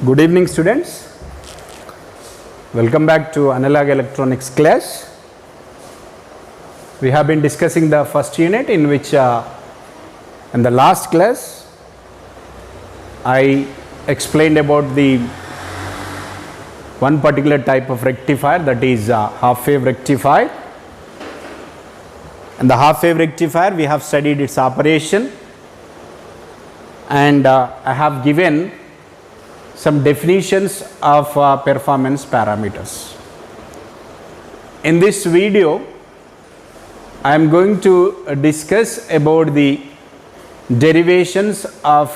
Good evening, students. Welcome back to Analog Electronics class. We have been discussing the first unit, in which in the last class I explained about the one particular type of rectifier, that is half wave rectifier. And the half wave rectifier, we have studied its operation, and I have given some definitions of performance parameters. In this video, I am going to discuss about the derivations of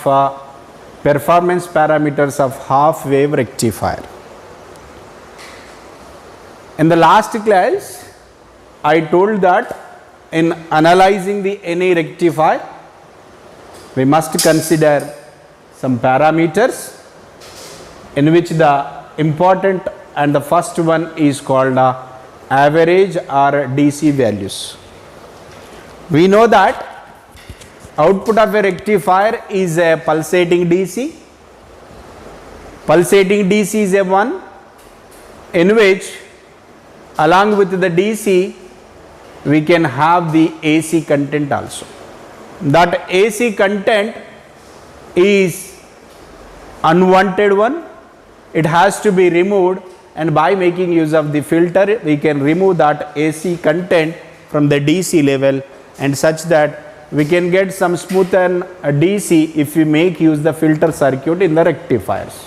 performance parameters of half wave rectifier. In the last class, I told that in analyzing the any rectifier, we must consider some parameters, in which the important and the first one is called average or DC values. We know that output of a rectifier is a pulsating DC. Pulsating DC is a one in which along with the DC we can have the AC content also. That AC content is unwanted one. It has to be removed, and by making use of the filter we can remove that AC content from the DC level, and such that we can get some smoothen DC if we make use the filter circuit in the rectifiers.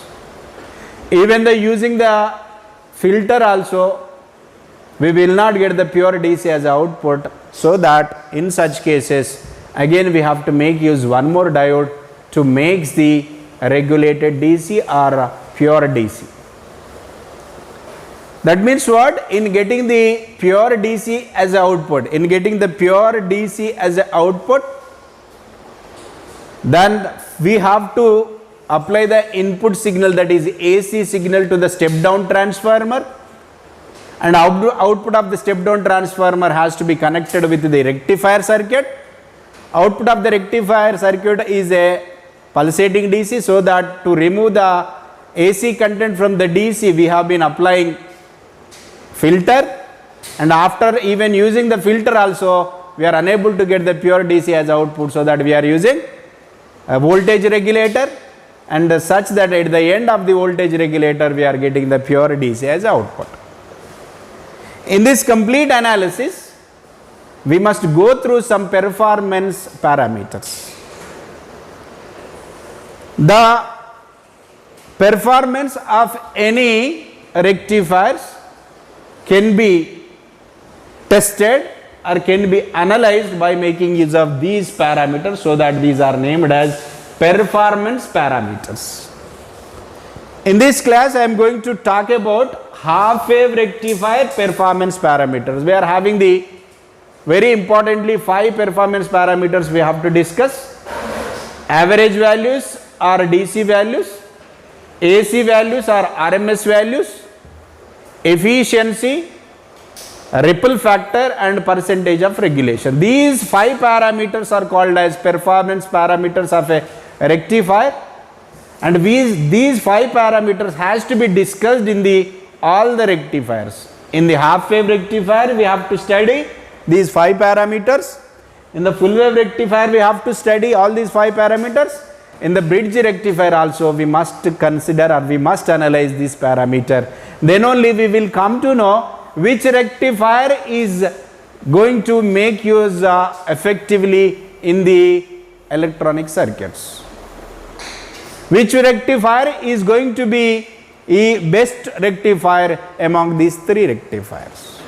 Even the using the filter also, we will not get the pure DC as output, so that in such cases again we have to make use one more diode to make the regulated DC or pure DC. That means what? In getting the pure DC as output, then we have to apply the input signal, that is AC signal, to the step down transformer, and output of the step down transformer has to be connected with the rectifier circuit. Output of the rectifier circuit is a pulsating DC, so that to remove the AC content from the DC we have been applying filter, and after even using the filter also we are unable to get the pure DC as output, so that we are using a voltage regulator, and such that at the end of the voltage regulator we are getting the pure DC as output. In this complete analysis we must go through some performance parameters. The performance of any rectifiers can be tested or can be analyzed by making use of these parameters, so that these are named as performance parameters. In this class I am going to talk about half wave rectifier performance parameters. We are having the very importantly 5 performance parameters we have to discuss: average values or DC values, AC values or RMS values, efficiency, ripple factor, and percentage of regulation. These 5 parameters are called as performance parameters of a rectifier, and these 5 parameters has to be discussed in all the rectifiers. In the half wave rectifier we have to study these 5 parameters. In the full wave rectifier we have to study all these 5 parameters. In the bridge rectifier also we must consider, or we must analyze this parameter. Then only we will come to know which rectifier is going to make use effectively in the electronic circuits. Which rectifier is going to be a best rectifier among these 3 rectifiers.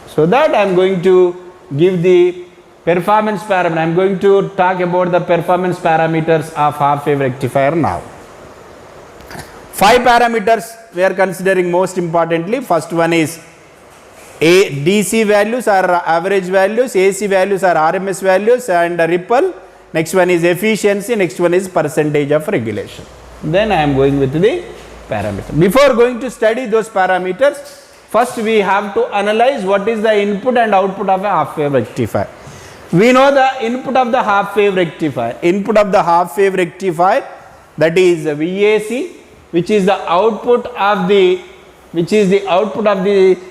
So that I am going to give the performance parameter. I am going to talk about the performance parameters of half wave rectifier now. 5 parameters we are considering most importantly. First one is DC values or average values, AC values or RMS values, and ripple. Next one is efficiency, next one is percentage of regulation. Then I am going with the parameter. Before going to study those parameters, first we have to analyze what is the input and output of a half wave rectifier. We know the input of the half wave rectifier. Input of the half wave rectifier, that is VAC which is the output of the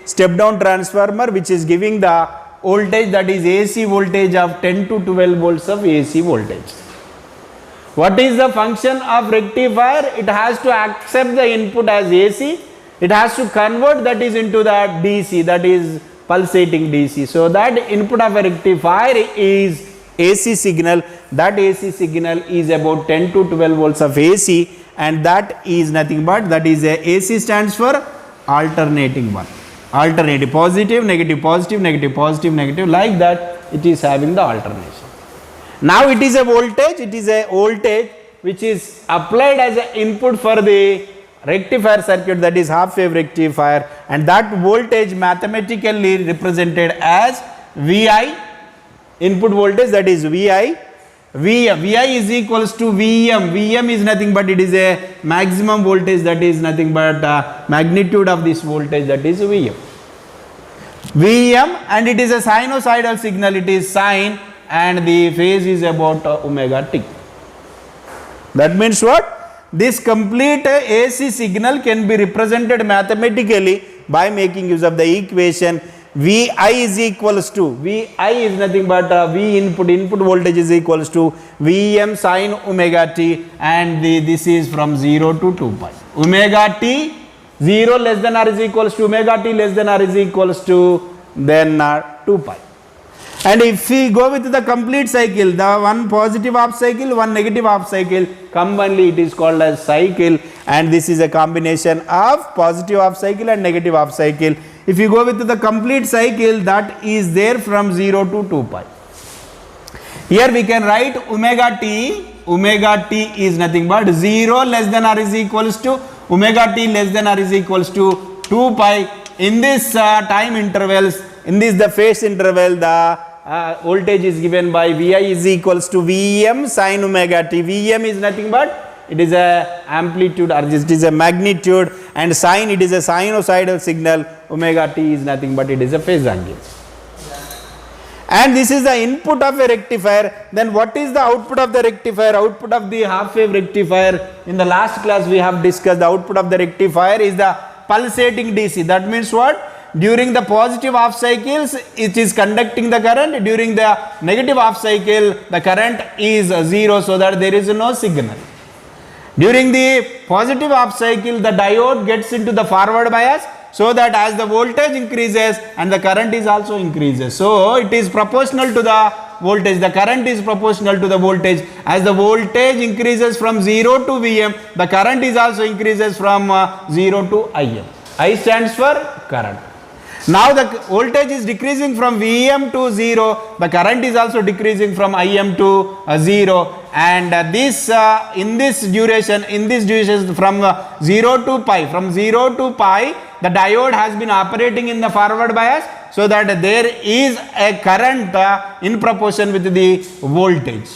step down transformer, which is giving the voltage, that is AC voltage of 10 to 12 volts of AC voltage. What is the function of rectifier? It has to accept the input as AC, it has to convert that is into the DC, that is pulsating DC. So that input of a rectifier is AC signal, that AC signal is about 10 to 12 volts of AC, and that is nothing but, that is a AC stands for alternating one, alternating, positive, negative, positive, negative, positive, negative, like that it is having the alternation. Now it is a voltage which is applied as an input for the rectifier circuit, that is half wave rectifier, and that voltage mathematically represented as VI, input voltage, that is VI. VI is equals to Vm. Vm is nothing but it is a maximum voltage, that is nothing but magnitude of this voltage, that is Vm. Vm, and it is a sinusoidal signal, it is sine, and the phase is about omega t. That means what? This complete AC signal can be represented mathematically by making use of the equation Vi is equals to, Vi is nothing but V input voltage is equals to Vm sin omega t, and this is from 0 to 2 pi. Omega t 0 less than or is equals to omega t less than or is equals to then 2 pi. And if we go with the complete cycle, the one positive half cycle, one negative half cycle, combinedly it is called as cycle, and this is a combination of positive half cycle and negative half cycle. If you go with the complete cycle, that is there from 0 to 2 pi. Here we can write omega t is nothing but 0 less than or is equals to omega t less than or is equals to 2 pi. In this time intervals, in this the phase interval, the voltage is given by Vi is equals to Vm sin omega t. Vm is nothing but it is a amplitude, or it is a magnitude, and sine, it is a sinusoidal signal. Omega t is nothing but it is a phase angle. And this is the input of a rectifier. Then what is the output of the rectifier? Output of the half wave rectifier, in the last class we have discussed, the output of the rectifier is the pulsating DC. That means what? During the positive half cycles it is conducting the current, during the negative half cycle the current is 0, so that there is no signal. During the positive half cycle the diode gets into the forward bias, so that as the voltage increases and the current is also increases, so it is proportional to the voltage, the current is proportional to the voltage. As the voltage increases from 0 to Vm, the current is also increases from 0 to Im. I stands for current. Now the voltage is decreasing from Vm to 0, the current is also decreasing from Im to 0, and this in this duration from 0 to pi, the diode has been operating in the forward bias, so that there is a current in proportion with the voltage.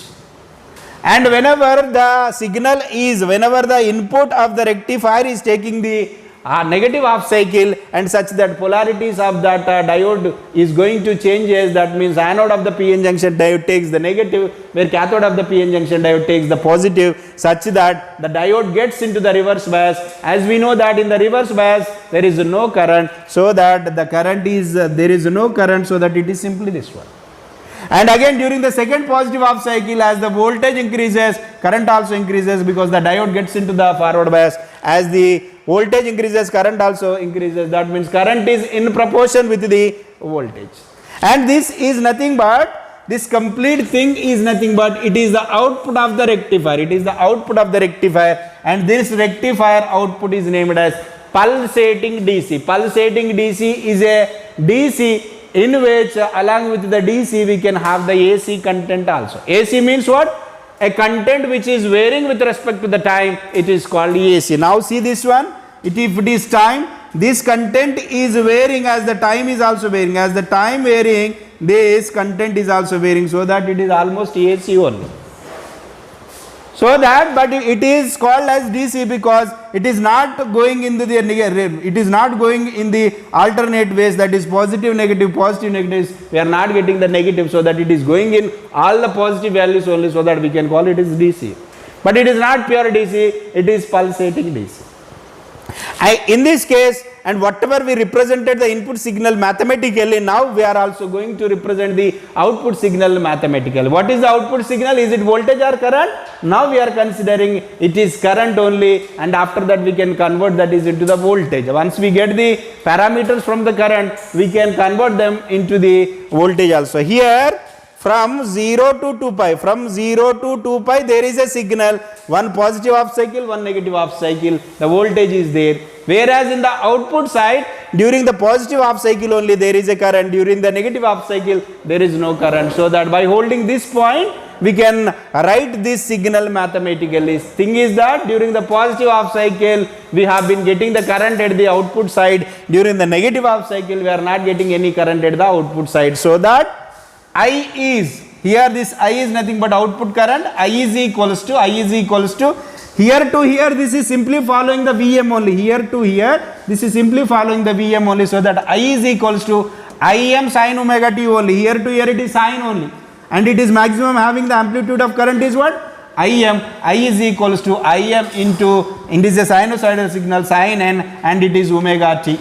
And whenever the input of the rectifier is taking the negative half cycle, and such that polarities of that diode is going to changes, that means anode of the PN junction diode takes the negative, where cathode of the PN junction diode takes the positive, such that the diode gets into the reverse bias. As we know that in the reverse bias there is no current, so that the current is there is no current, so that it is simply this one. And again during the second positive half cycle, as the voltage increases, current also increases, because the diode gets into the forward bias. As the voltage increases, current also increases, that means current is in proportion with the voltage. And this is nothing but, this complete thing is nothing but, it is the output of the rectifier, and this rectifier output is named as pulsating DC. Pulsating DC is a DC in which along with the DC we can have the AC content also. AC means what? A content which is varying with respect to the time, it is called AC. Now see this one, if it is time, this content is varying as the time is also varying. As the time varying, this content is also varying, so that it is almost AC only. So that, but it is called as DC because it is not going into the it is not going in the alternate ways, that is positive negative we are not getting the negative, so that it is going in all the positive values only, so that we can call it as DC. But it is not pure DC, it is pulsating DC. In this case, and whatever we represented the input signal mathematically, now we are also going to represent the output signal mathematically. What is the output signal? Is it voltage or current? Now we are considering it is current only, and after that we can convert that is into the voltage. Once we get the parameters from the current, we can convert them into the voltage also. Here from 0 to 2 pi, from 0 to 2 pi there is a signal, one positive half cycle, one negative half cycle, the voltage is there. Whereas in the output side, during the positive half cycle only there is a current, during the negative half cycle there is no current. So that by holding this point, we can write this signal mathematically. Thing is that during the positive half cycle, we have been getting the current at the output side. During the negative half cycle, we are not getting any current at the output side. So that I is, here this I is nothing but output current, I is equals to here to here, this is simply following the Vm only, here to here, this is simply following the Vm only, so that I is equals to Im sin omega t only, here to here it is sin only, and it is maximum having the amplitude of current is what? Im, I is equals to Im into, it is a sinusoidal signal sin n, and it is omega t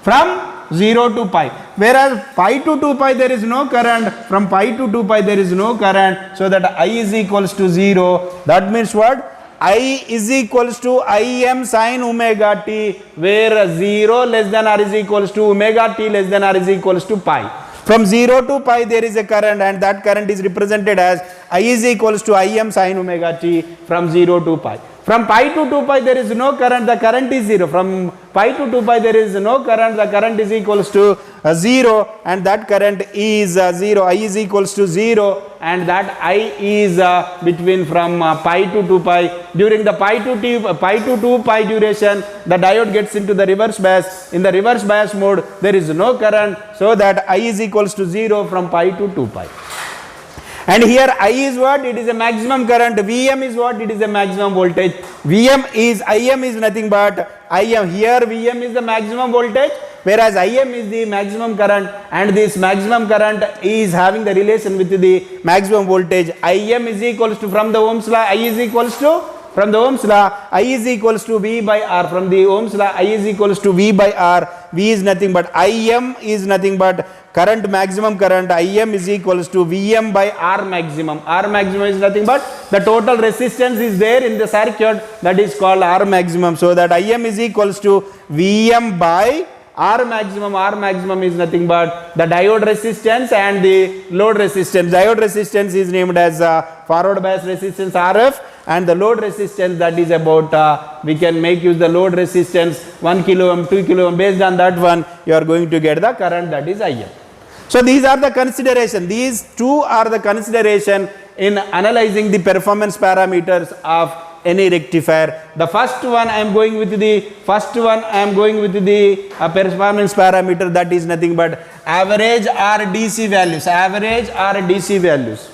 from 0 to pi, whereas pi to 2 pi there is no current, from pi to 2 pi there is no current, so that I is equals to 0. That means what? I is equals to Im sin omega t, where 0 less than or is equals to omega t less than or is equals to pi. From 0 to pi there is a current, and that current is represented as I is equals to Im sin omega t from 0 to pi. From pi to 2 pi there is no current, the current is 0. From pi to 2 pi there is no current, the current is equals to 0, and that current is 0. I is equals to 0, and that I is between from pi to 2 pi. During the pi to 2 pi duration, the diode gets into the reverse bias. In the reverse bias mode, there is no current, so that I is equals to 0 from pi to 2 pi. And here I is what? It is a maximum current. Vm is what? It is a maximum voltage. Im is nothing but Im. Here Vm is the maximum voltage, whereas Im is the maximum current, and this maximum current is having the relation with the maximum voltage. Im is equals to, from the Ohm's law, I is equals to, from the Ohm's law, I is equals to V by R. From the Ohm's law, I is equals to V by R. V is nothing but Im is nothing but current, maximum current. Im is equals to Vm by R maximum. R maximum is nothing but the total resistance is there in the circuit, that is called R maximum. So that Im is equals to Vm by R maximum. R maximum is nothing but the diode resistance and the load resistance. Diode resistance is named as forward bias resistance RF, and the load resistance, that is about we can make use the load resistance 1 kilo ohm, 2 kilo ohm. Based on that one, you are going to get the current, that is Im. So these are the consideration. These two are the consideration in analyzing the performance parameters of any rectifier. The first one I am going with the performance parameter, that is nothing but average or DC values. Average or DC values.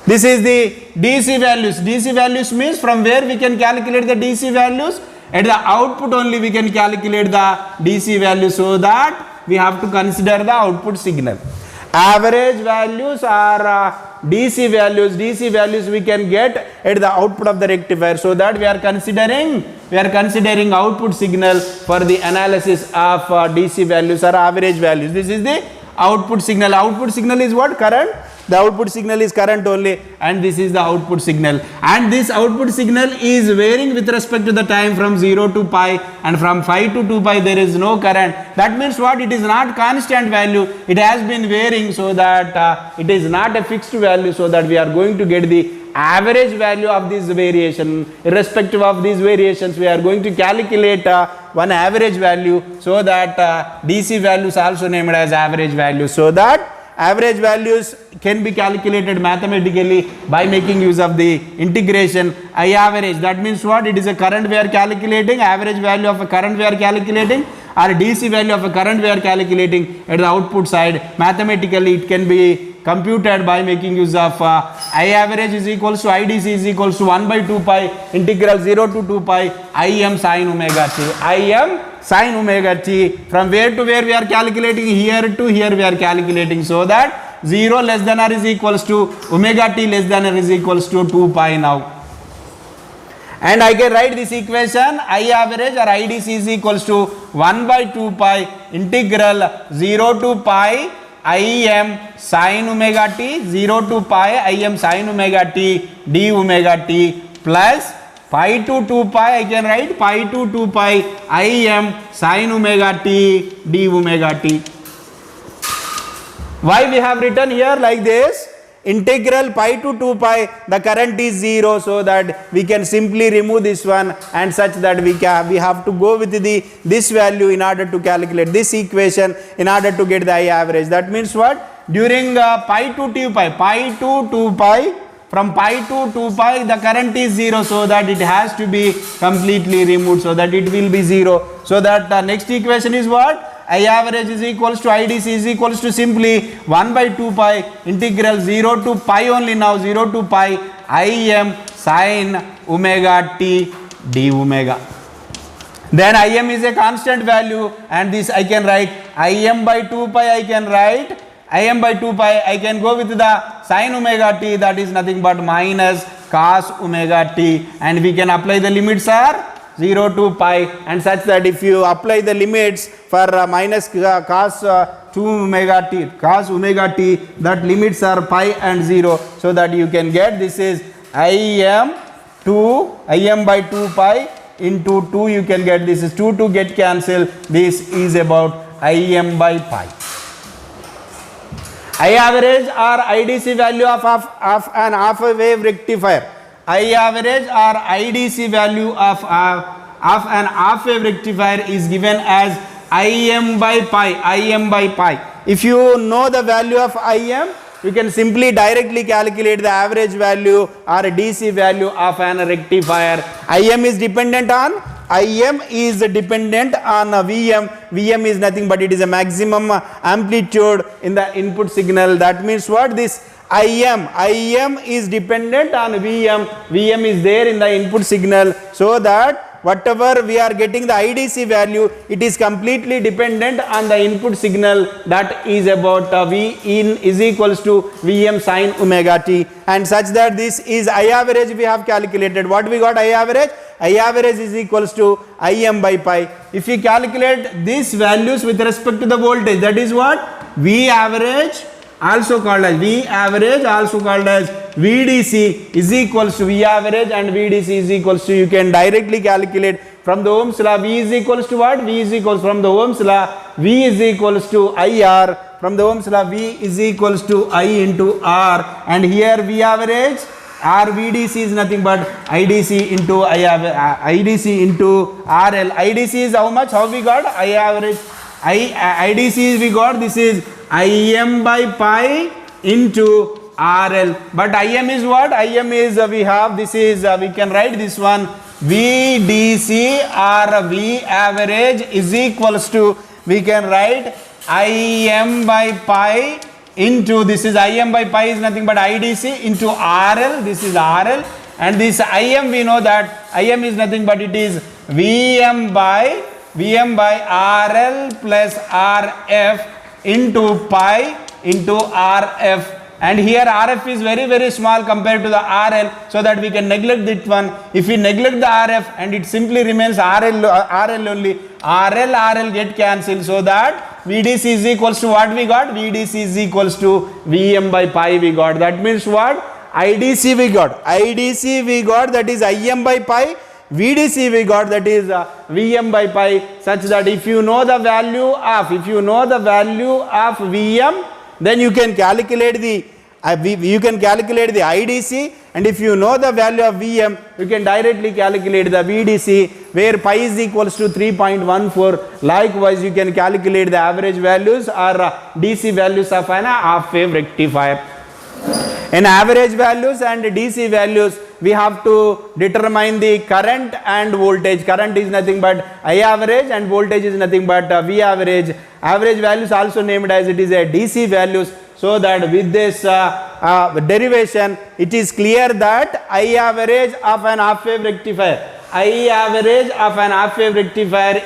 This is the DC values. DC values means from where we can calculate the DC values. At the output only we can calculate the DC value, so that we have to consider the output signal. Average values are DC values. DC values we can get at the output of the rectifier, so that we are considering output signal for the analysis of DC values or average values. This is the output signal. Output signal is what? Current. The output signal is current only, and this is the output signal, and this output signal is varying with respect to the time from 0 to pi, and from 5 to 2 pi there is no current. That means what? It is not constant value, it has been varying, so that it is not a fixed value, so that we are going to get the average value of this variation. Irrespective of these variations, we are going to calculate one average value, so that DC values also named as average values. So that average values can be calculated mathematically by making use of the integration I average. That means what? It is a current we are calculating, average value of a current we are calculating, or DC value of a current we are calculating at the output side. Mathematically it can be computed by making use of I average is equals to IDC is equals to 1 by 2 pi integral 0 to 2 pi Im sin omega t. Im sin omega t, from where to where we are calculating? Here to here we are calculating, so that 0 less than or is equals to omega t less than or is equals to 2 pi now. And I can write this equation I average or IDC is equals to 1 by 2 pi integral 0 to pi Im sin omega t 0 to pi Im sin omega t d omega t plus pi to 2 pi I can write pi to 2 pi Im sin omega t d omega t. Why we have written here like this? Integral pi to 2 pi, the current is 0, so that we can simply remove this one, and such that we have to go with this value in order to calculate this equation in order to get the I average. That means what? During pi to 2 pi, from pi to 2 pi the current is 0, so that it has to be completely removed, so that it will be 0. So that the next equation is what? I average is equals to IDC is equals to simply 1 by 2 pi integral 0 to pi only now 0 to pi Im sin omega t d omega. Then Im is a constant value, and this I can write Im by 2 pi I can write Im by 2 pi I can go with the sin omega t, that is nothing but minus cos omega t, and we can apply the limits are 0 to pi, and such that if you apply the limits for minus cos 2 omega t, cos omega t, that limits are pi and 0, so that you can get this is Im by 2 pi into 2, you can get this is 2 to get cancelled, this is about Im by pi. I average or IDC value of an half wave rectifier. I average or IDC value of an half wave rectifier is given as Im by pi. If you know the value of Im, you can simply directly calculate the average value or DC value of an rectifier. Im is dependent on Vm. Vm is nothing but it is a maximum amplitude in the input signal. That means what? This Im is dependent on Vm is there in the input signal, so that whatever we are getting the IDC value, it is completely dependent on the input signal, that is about V in is equals to Vm sin omega t, and such that this is I average we have calculated. What we got? I average is equals to Im by pi. If we calculate these values with respect to the voltage, that is what? V average also called as VDC is equals to V average, and VDC is equals to, you can directly calculate from the Ohm's law. V is equals to what? V is equals from the Ohm's law, V is equals to IR. From the Ohm's law, V is equals to I into R, and here V average or VDC is nothing but IDC into IDC into RL. IDC is how much? How we got? I average. IDC is we got, this is Im by pi into RL, but Im is what? Im is we have, this is we can write this one VDC or V average is equals to, we can write Im by pi into, this is Im by pi is nothing but IDC into RL, this is RL, and this Im we know that Im is nothing but it is Vm by RL plus RF into pi into RF, and here RF is very small compared to the RL, so that we can neglect that one. If we neglect the RF and it simply remains RL only, RL get cancelled, so that VDC is equals to what we got? VDC is equals to Vm by pi we got. That means what? IDC we got, that is Im by pi. VDC we got, that is Vm by pi, such that if you know the value of Vm, then you can calculate the IDC, and if you know the value of Vm, you can directly calculate the VDC, where pi is equals to 3.14. Likewise, you can calculate the average values or DC values of an half wave rectifier. In average values and DC values, we have to determine the current and voltage. Current is nothing but I average, and voltage is nothing but V average. Average values also named as it is a DC values, so that with this derivation, it is clear that I average of an half wave rectifier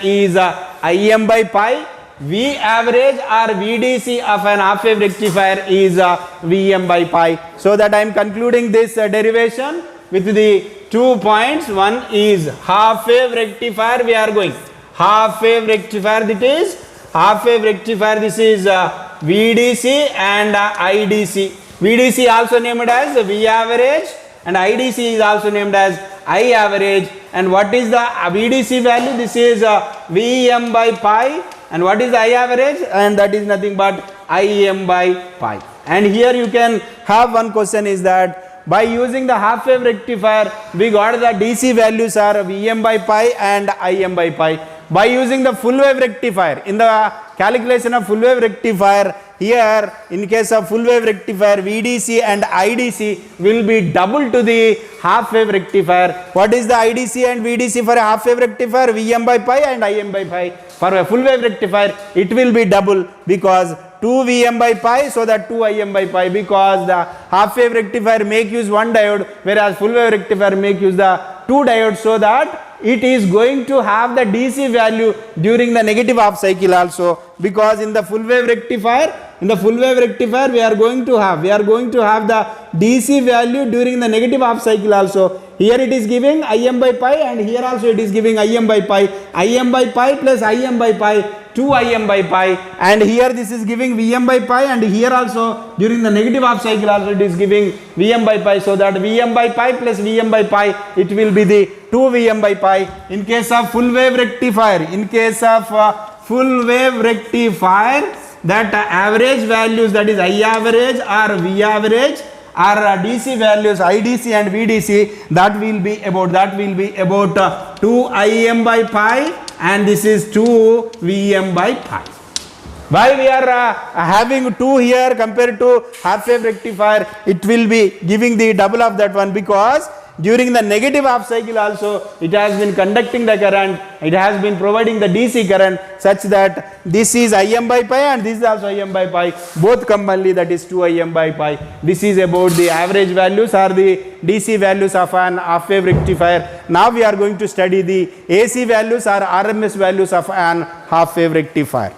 is Im by pi. V average or VDC of an half wave rectifier is Vm by pi. So that I am concluding this derivation. with the 2 points. One is half wave rectifier we are going. Half wave rectifier, that is half wave rectifier, this is VDC and IDC. VDC also named as V average and IDC is also named as I average. And what is the VDC value? This is Vem by pi. And what is the I average? And that is nothing but Im by pi. And here you can have one question is that by using the half wave rectifier, we got the DC values are Vm by pi and Im by pi. By using the full wave rectifier, in the calculation of full wave rectifier, here in case of full wave rectifier, VDC and IDC will be double to the half wave rectifier. What is the IDC and VDC for a half wave rectifier? Vm by pi and Im by pi. For a full wave rectifier, it will be double because 2 Vm by pi, so that 2 Im by pi, because the half wave rectifier make use one diode, whereas full wave rectifier make use the two diodes, so that it is going to have the DC value during the negative half cycle also, because in the full wave rectifier, we are going to have the DC value during the negative half cycle also. Here it is giving Im by pi and here also it is giving Im by pi. Im by pi plus Im by pi, 2 Im by pi, and here this is giving Vm by pi, and here also during the negative half cycle also it is giving Vm by pi, so that Vm by pi plus Vm by pi, it will be the 2 Vm by pi. In case of full wave rectifier, that average values, that is I average or V average or DC values IDC and VDC, that will be about 2 Im by pi and this is 2 Vm by pi. Why we are having 2 here compared to half wave rectifier? It will be giving the double of that one, because during the negative half cycle also it has been conducting the current, it has been providing the DC current, such that this is Im by pi and this is also Im by pi, both combinedly, that is 2 Im by pi. This is about the average values or the DC values of an half wave rectifier. Now we are going to study the AC values or RMS values of an half wave rectifier.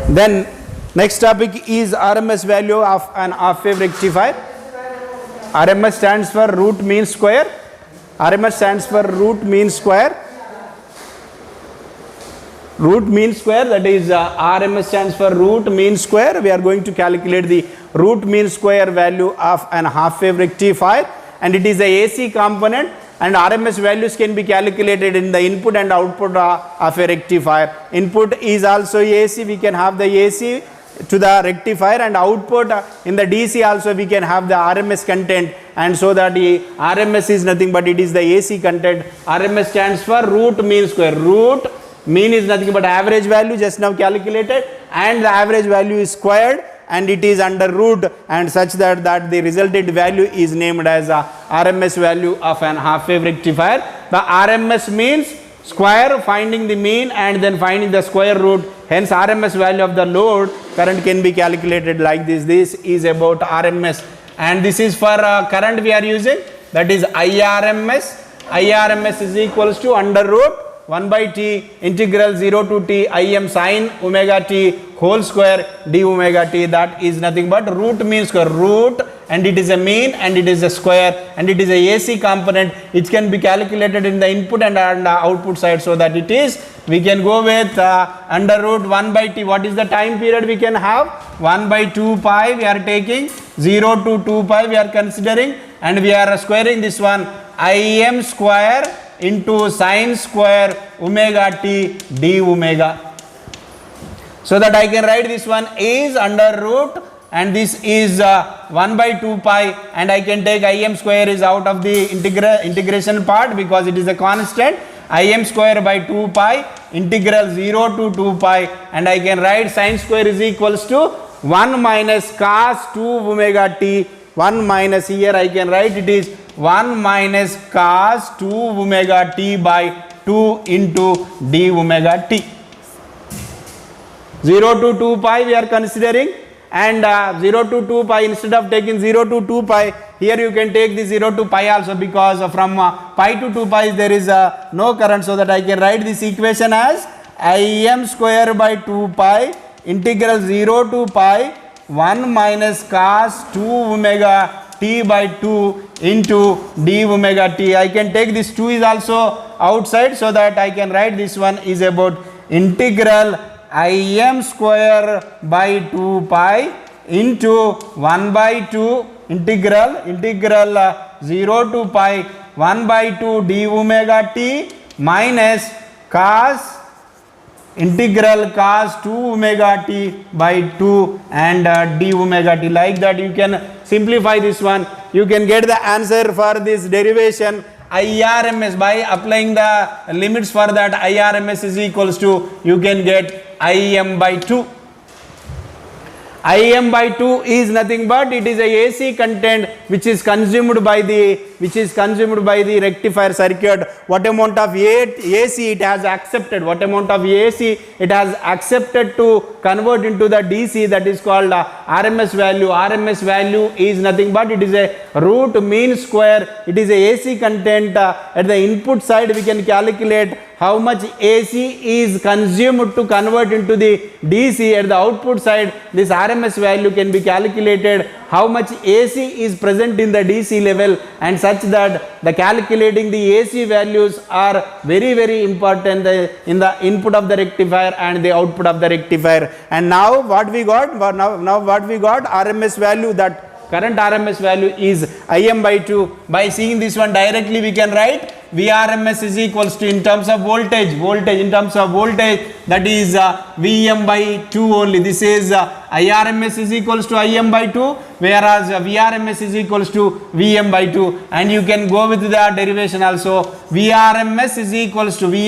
Then next topic is RMS value of an half wave rectifier. RMS stands for root mean square. RMS stands for root mean square. Root mean square, that is RMS stands for root mean square. We are going to calculate the root mean square value of an half wave rectifier, and it is the AC component, and RMS values can be calculated in the input and output of a rectifier. Input is also AC, we can have the AC to the rectifier, and output in the DC also we can have the RMS content, and so that the RMS is nothing but it is the AC content. RMS stands for root mean square. Root mean is nothing but average value just now calculated, and the average value is squared and it is under root, and such that the resultant value is named as RMS value of an half wave rectifier. The RMS means square, finding the mean and then finding the square root, hence RMS value of the load current can be calculated like this. This is about RMS, and this is for current we are using, that is IRMS. IRMS is equals to under root 1 by t integral 0 to t Im sin omega t whole square d omega t, that is nothing but root mean square. Root, and it is a mean and it is a square and it is a AC component. It can be calculated in the input and output side, so that it is, we can go with under root 1 by t. What is the time period we can have? 1 by 2 pi we are taking, 0 to 2 pi we are considering, and we are squaring this one, Im square into sin square omega t d omega. So that I can write this one is under root, and this is 1 by 2 pi, and I can take Im square is out of the integration part because it is a constant. Im square by 2 pi integral 0 to 2 pi, and I can write sin square is equals to 1 minus cos 2 omega t. 1 minus, here I can write it is 1 minus cos 2 omega t by 2 into d omega t. 0 to 2 pi we are considering, and 0 to 2 pi, instead of taking 0 to 2 pi, here you can take the 0 to pi also, because from pi to 2 pi there is no current, so that I can write this equation as Im square by 2 pi integral 0 to pi 1 minus cos 2 omega t by 2 into d omega t. I can take this 2 is also outside, so that I can write this one is about integral Im square by 2 pi into 1 by 2 integral 0 to pi 1 by 2 d omega t minus cos integral cos 2 omega t by 2 and d omega t. Like that you can simplify this one. You can get the answer for this derivation IRMS by applying the limits for that. IRMS is equals to, you can get Im by 2. Im by 2 is nothing but it is a AC content which is consumed by the rectifier circuit. What amount of AC it has accepted, what amount of AC it has accepted to convert into the DC, that is called RMS value. RMS value is nothing but it is a root mean square. It is a AC content. At the input side we can calculate how much AC is consumed to convert into the DC. At the output side, this RMS value can be calculated how much AC is present in the DC level, and such that the calculating the AC values are very, very important in the input of the rectifier and the output of the rectifier. And now what we got? Now what we got? RMS value, that current RMS value is Im by 2. By seeing this one directly we can write Vrms is equals to, in terms of voltage in terms of voltage, that is Vm by 2 only. This is Irms is equals to Im by 2, whereas Vrms is equals to Vm by 2. And you can go with the derivation also. Vrms is equals to, we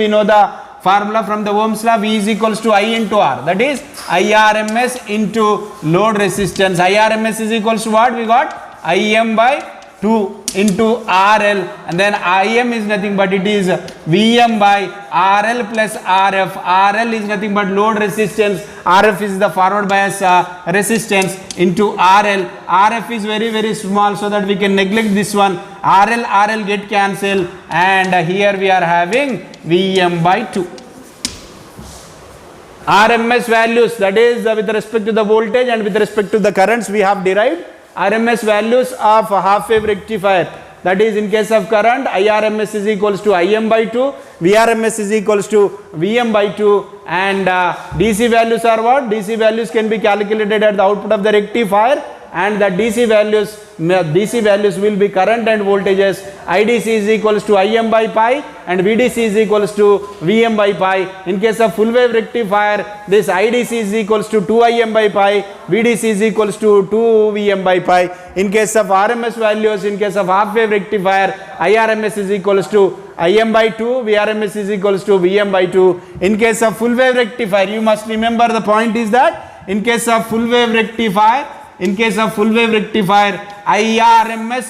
know the formula from the Ohm's law. V is equals to I into R, that is Irms into load resistance. Irms is equals to what we got? Im by 2 into RL, and then Im is nothing but it is Vm by RL plus RF. RL is nothing but load resistance, RF is the forward bias resistance, into RL. RF is very, very small, so that we can neglect this one. RL get cancelled, and here we are having Vm by 2. RMS values, that is with respect to the voltage and with respect to the currents, we have derived RMS values of half wave rectifier. That is, in case of current, Irms is equals to Im by 2, Vrms is equals to Vm by 2, and DC values are what? DC values can be calculated at the output of the rectifier, and the DC values will be current and voltages. IDC is equals to Im by pi, and VDC is equals to Vm by pi. In case of full wave rectifier, this IDC is equals to 2 Im by pi, VDC is equals to 2 Vm by pi. In case of RMS values, in case of half wave rectifier, Irms is equals to Im by 2, Vrms is equals to Vm by 2. In case of full wave rectifier, you must remember the point is that in case of full wave rectifier, Irms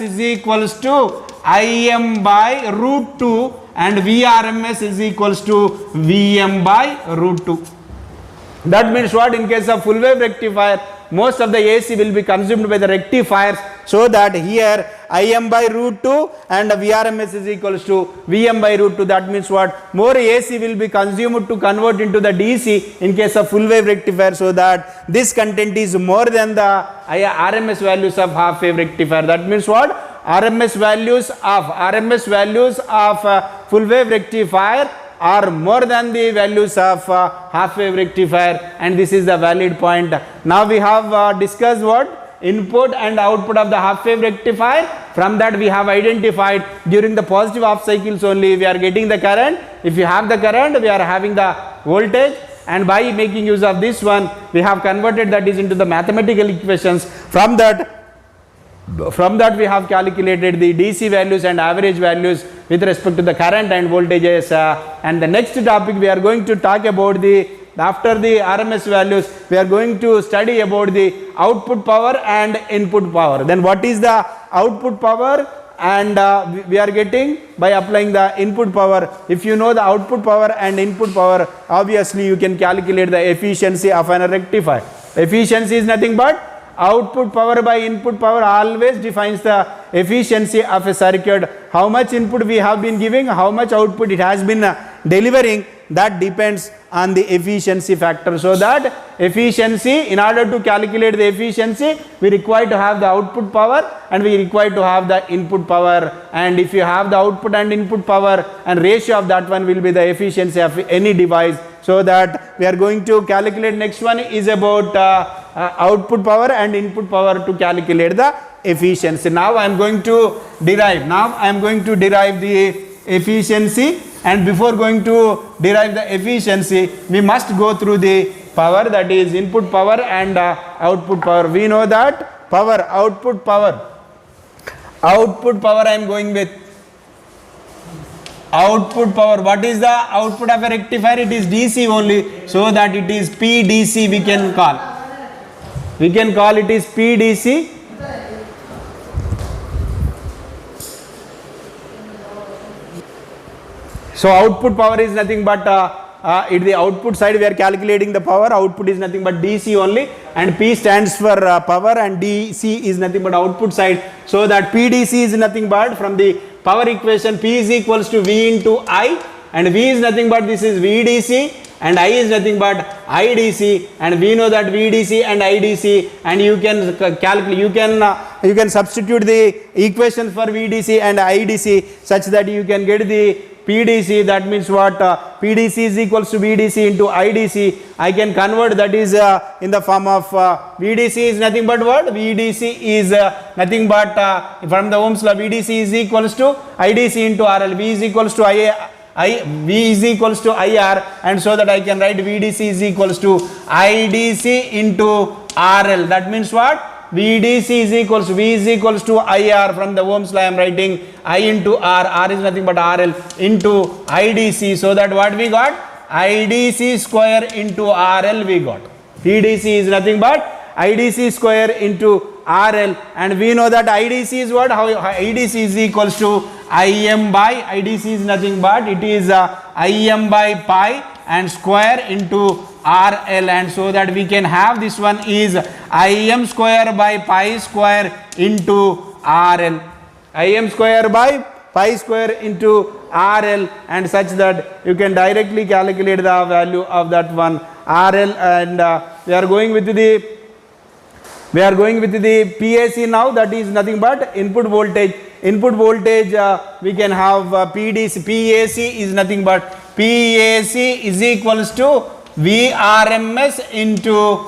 is equals to Im by root 2, and Vrms is equals to Vm by root 2. That means what? In case of full wave rectifier, most of the AC will be consumed by the rectifiers, so that here Im by root 2 and Vrms is equals to Vm by root 2. That means what? More AC will be consumed to convert into the DC in case of full wave rectifier, so that this content is more than the RMS values of half wave rectifier. That means what? RMS values of full wave rectifier are more than the values of half wave rectifier, and this is the valid point. Now we have discussed what? Input and output of the half wave rectifier. From that we have identified during the positive half cycles only we are getting the current. If you have the current, we are having the voltage, and by making use of this one we have converted that is into the mathematical equations. From that we have calculated the DC values and average values with respect to the current and voltages. And the next topic we are going to talk about after the RMS values, we are going to study about the output power and input power. Then what is the output power, and we are getting by applying the input power. If you know the output power and input power, obviously you can calculate the efficiency of an rectifier. Efficiency is nothing but output power by input power always defines the efficiency of a circuit. How much input we have been giving, how much output it has been delivering, that depends on the efficiency factor. So that efficiency, in order to calculate the efficiency, we require to have the output power and we require to have the input power, and if you have the output and input power, and ratio of that one will be the efficiency of any device. So that we are going to calculate. Next one is about output power and input power to calculate the efficiency. Now I am going to derive the efficiency, and before going to derive the efficiency, we must go through the power, that is input power and output power. We know that power, output power I am going with output power. What is the output of a rectifier? It is DC only, so that it is PDC we can call it is PDC. So output power is nothing but it the output side we are calculating the power. Output is nothing but DC only, and P stands for power and DC is nothing but output side. So that PDC is nothing but, from the power equation, P is equals to V into I, and V is nothing but this is VDC, and I is nothing but IDC, and we know that VDC and IDC, and you can calculate, you can substitute the equation for VDC and IDC such that you can get the PDC. That means what? PDC is equals to VDC into IDC. I can convert, that is in the form of VDC is nothing but what? VDC is nothing but from the Ohm's law, VDC is equals to IDC into RL. V is equals to V is equals to IR, and so that I can write VDC is equals to IDC into RL. That means what? VDC is equals to V is equals to IR. From the Ohm's law I am writing I into R is nothing but RL into IDC. So that what we got? IDC square into RL we got. PDC is nothing but IDC square into RL, and we know that IDC is what? How IDC is equals to IM by, IDC is nothing but it is IM by pi and square into RL, and so that we can have this one is IM square by pi square into RL, IM square by pi square into RL, and such that you can directly calculate the value of that one RL. And we are going with the PAC now, that is nothing but input voltage. Input voltage we can have PDC, PAC is nothing but PAC is equals to VRMS into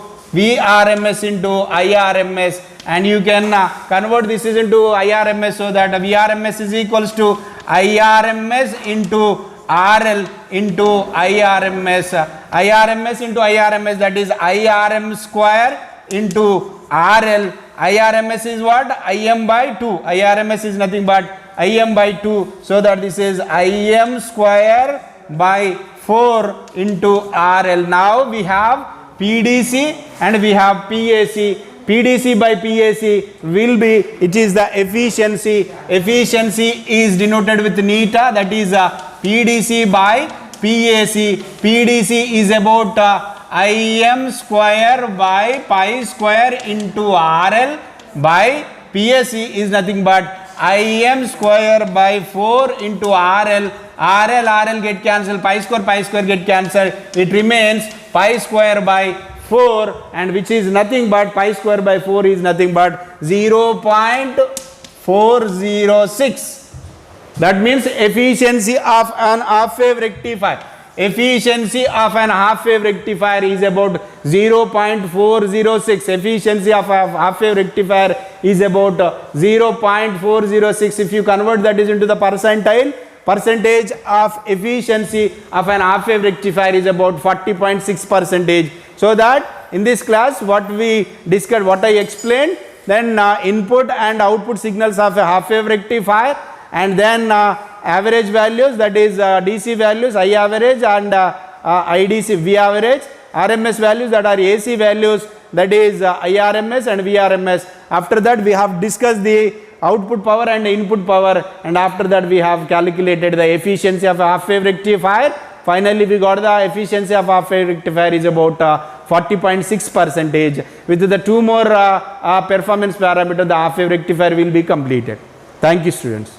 IRMS, and you can convert this is into IRMS, so that VRMS is equals to IRMS into RL into IRMS, IRMS into IRMS, that is IRM square into RL. IRMS is what? IM by 2. IRMS is nothing but IM by 2. So that this is IM square by 4 into RL. Now we have PDC and we have PAC. PDC by PAC will be, it is the efficiency. Efficiency is denoted with neta, that is PDC by PAC. PDC is about IM square by pi square into RL by PAC is nothing but IM square by 4 into RL. RL get cancelled, pi square get cancelled. It remains pi square by 4, and which is nothing but pi square by 4 is nothing but 0.406. That means efficiency of an half wave rectifier. Efficiency of an half wave rectifier is about 0.406. Efficiency of a half wave rectifier is about 0.406. If you convert that is into the percentage of efficiency of an half wave rectifier is about 40.6%. So that in this class what we discussed, what I explained, then input and output signals of a half wave rectifier, and then average values, that is DC values, I average and IDC V average, RMS values, that are AC values, that is IRMS and VRMS. After that we have discussed the output power and input power, and after that we have calculated the efficiency of a half wave rectifier. Finally we got the efficiency of half wave rectifier is about 40.6%. With the two more performance parameters, the half wave rectifier will be completed. Thank you, students.